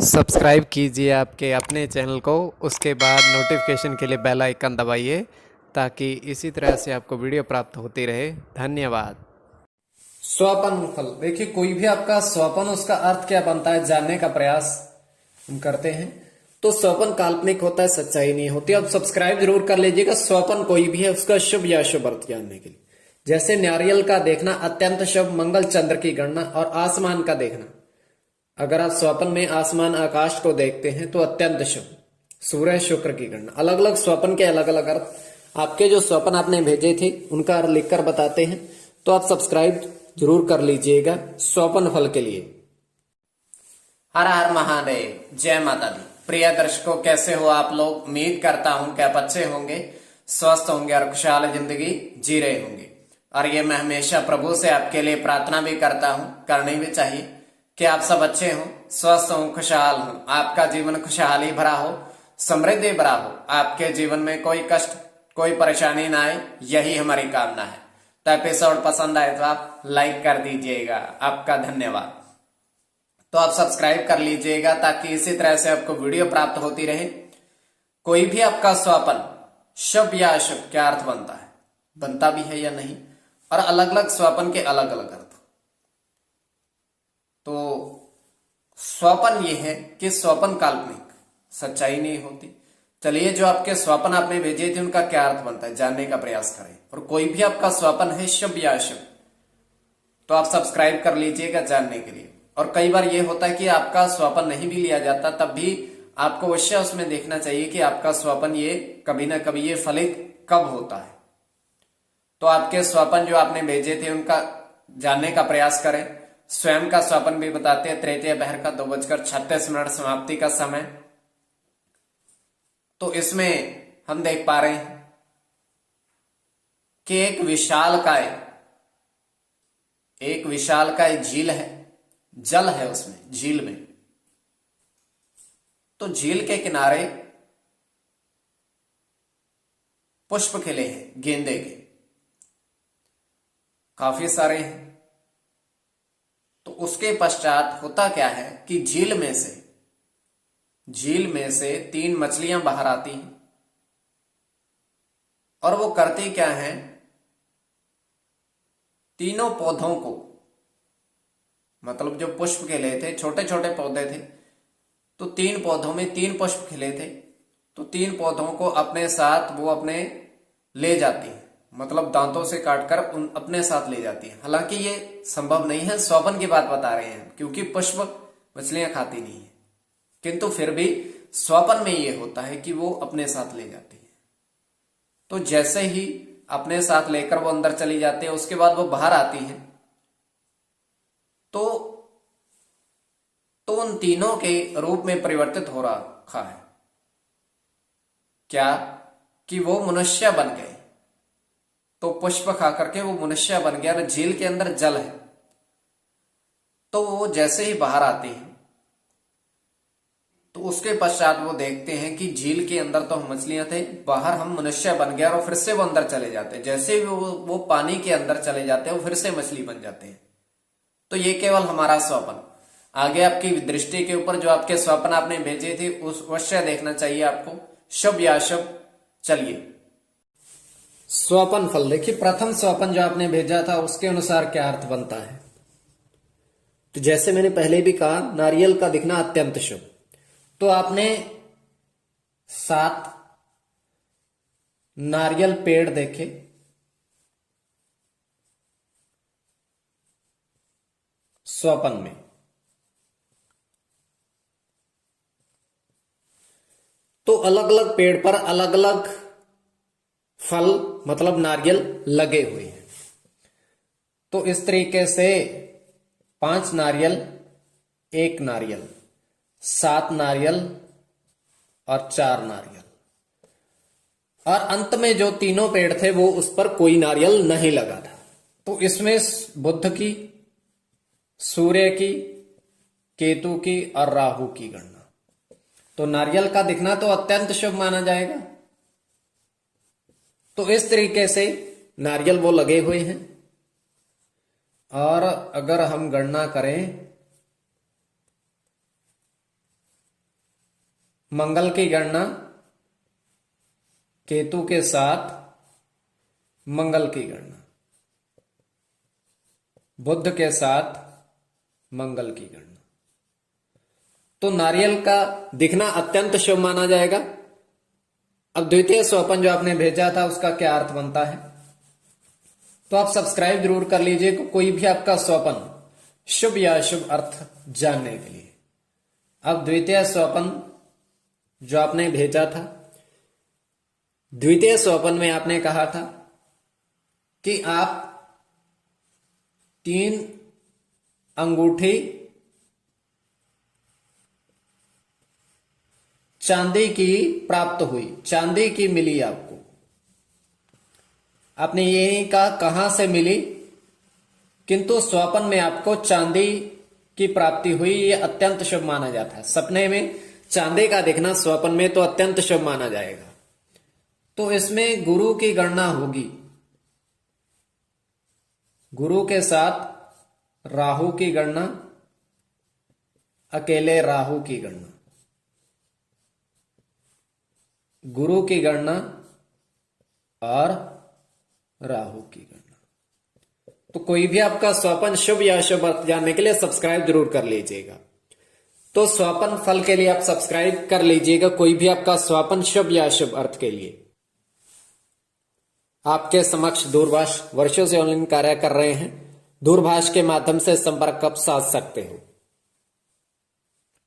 Subscribe कीजिए आपके अपने चैनल को, उसके बाद नोटिफिकेशन के लिए बेल आइकन दबाइए ताकि इसी तरह से आपको वीडियो प्राप्त होती रहे। धन्यवाद। स्वपन फल, देखिए कोई भी आपका स्वपन, उसका अर्थ क्या बनता है जानने का प्रयास हम करते हैं। तो स्वपन काल्पनिक होता है, सच्चाई नहीं होती। अब सब्सक्राइब जरूर कर लीजिएगा। स्वपन कोई भी है उसका शुभ या अशुभ अर्थ जानने के लिए, जैसे नारियल का देखना अत्यंत शुभ, मंगल चंद्र की गणना, और आसमान का देखना, अगर आप स्वप्न में आसमान आकाश को देखते हैं तो अत्यंत शुभ, सूर्य शुक्र की गणना। अलग अलग स्वप्न के अलग अलग अर्थ, आपके जो स्वप्न आपने भेजे थे उनका अर्थ लिखकर बताते हैं। तो आप सब्सक्राइब जरूर कर लीजिएगा स्वप्न फल के लिए। हर हर महादेव, जय माता दी। प्रिय दर्शकों, कैसे हो आप लोग? उम्मीद करता हूं कि आप अच्छे होंगे, स्वस्थ होंगे और खुशहाल जिंदगी जी रहे होंगे। और ये मैं हमेशा प्रभु से आपके लिए प्रार्थना भी करता हूं, करनी भी चाहिए, कि आप सब अच्छे हों, स्वस्थ हों, खुशहाल हों, आपका जीवन खुशहाली भरा हो, समृद्धि भरा हो, आपके जीवन में कोई कष्ट कोई परेशानी ना आए, यही हमारी कामना है। तो एपिसोड पसंद आए तो आप लाइक कर दीजिएगा, आपका धन्यवाद। तो आप सब्सक्राइब कर लीजिएगा ताकि इसी तरह से आपको वीडियो प्राप्त होती रहे। कोई भी आपका स्वप्न शुभ या अशुभ क्या अर्थ बनता है, बनता भी है या नहीं, और अलग अलग स्वप्न के अलग अलग अर्थ। तो स्वप्न ये है कि स्वप्न काल्पनिक, सच्चाई नहीं होती। चलिए, जो आपके स्वप्न आपने भेजे थे उनका क्या अर्थ बनता है जानने का प्रयास करें। और कोई भी आपका स्वप्न है शुभ या अशुभ, तो आप सब्सक्राइब कर लीजिएगा जानने के लिए। और कई बार ये होता है कि आपका स्वप्न नहीं भी लिया जाता, तब भी आपको अवश्य उसमें देखना चाहिए कि आपका स्वप्न ये कभी ना कभी ये फलित कब होता है। तो आपके स्वप्न जो आपने भेजे थे उनका जानने का प्रयास करें। स्वयं का स्वप्न भी बताते हैं। तृतीय पहर का 2:36 समाप्ति का समय। तो इसमें हम देख पा रहे हैं कि एक विशालकाय झील है, जल है उसमें, झील में। तो झील के किनारे पुष्प खिले हैं, गेंदे के काफी सारे हैं। तो उसके पश्चात होता क्या है कि झील में से 3 मछलियां बाहर आती हैं। और वो करती क्या है, तीनों पौधों को, मतलब जो पुष्प खिले थे, छोटे छोटे पौधे थे, तो 3 पौधों में 3 पुष्प खिले थे, तो 3 पौधों को अपने साथ वो अपने ले जाती है, मतलब दांतों से काटकर उन अपने साथ ले जाती है। हालांकि ये संभव नहीं है, स्वप्न की बात बता रहे हैं, क्योंकि पुष्प मछलियां खाती नहीं है, किंतु फिर भी स्वप्न में ये होता है कि वो अपने साथ ले जाती है। तो जैसे ही अपने साथ लेकर वो अंदर चली जाती है, उसके बाद वो बाहर आती है, तो उन तीनों के रूप में परिवर्तित हो रखा है। क्या कि वो मनुष्य बन गए। तो पुष्प खा करके वो मनुष्य बन गया। और झील के अंदर जल है, तो वो जैसे ही बाहर आते हैं तो उसके पश्चात वो देखते हैं कि झील के अंदर तो हम मछलियां थे, बाहर हम मनुष्य बन गए। और फिर से वो अंदर चले जाते हैं, जैसे ही वो पानी के अंदर चले जाते हैं वो फिर से मछली बन जाते हैं। तो ये केवल हमारा स्वप्न। आगे आपकी दृष्टि के ऊपर जो आपके स्वप्न आपने भेजे थे उस अवश्य देखना चाहिए आपको, शुभ या अशुभ। चलिए, स्वप्न फल देखिए। प्रथम स्वप्न जो आपने भेजा था उसके अनुसार क्या अर्थ बनता है। तो जैसे मैंने पहले भी कहा, नारियल का दिखना अत्यंत शुभ। तो आपने 7 नारियल पेड़ देखे, स्वप्न में। तो अलग अलग पेड़ पर अलग अलग फल, मतलब नारियल लगे हुए हैं। तो इस तरीके से 5 नारियल, 1 नारियल, 7 नारियल और 4 नारियल। और अंत में जो तीनों पेड़ थे वो उस पर कोई नारियल नहीं लगा था। तो इसमें बुध की, सूर्य की, केतु की और राहु की गणना। तो नारियल का दिखना तो अत्यंत शुभ माना जाएगा। तो इस तरीके से नारियल वो लगे हुए हैं। और अगर हम गणना करें मंगल की गणना केतु के साथ मंगल की गणना, बुध के साथ मंगल की गणना। तो नारियल का दिखना अत्यंत शुभ माना जाएगा। अब द्वितीय स्वपन जो आपने भेजा था उसका क्या अर्थ बनता है, तो आप सब्सक्राइब जरूर कर लीजिए कोई भी आपका स्वपन शुभ या अशुभ अर्थ जानने के लिए। अब द्वितीय स्वपन जो आपने भेजा था, द्वितीय स्वपन में आपने कहा था कि आप 3 अंगूठी चांदी की प्राप्त हुई, चांदी की मिली आपको। आपने यही कहा कहां से मिली, किंतु स्वप्न में आपको चांदी की प्राप्ति हुई, ये अत्यंत शुभ माना जाता है। सपने में चांदी का दिखना स्वप्न में तो अत्यंत शुभ माना जाएगा। तो इसमें गुरु की गणना होगी, गुरु के साथ राहु की गणना, अकेले राहु की गणना, गुरु की गणना और राहु की गणना। तो कोई भी आपका स्वपन शुभ या अशुभ अर्थ जानने के लिए सब्सक्राइब जरूर कर लीजिएगा। तो स्वपन फल के लिए आप सब्सक्राइब कर लीजिएगा, कोई भी आपका स्वपन शुभ या अशुभ अर्थ के लिए। आपके समक्ष दूरभाष वर्षों से ऑनलाइन कार्य कर रहे हैं, दूरभाष के माध्यम से संपर्क आप साध सकते हो।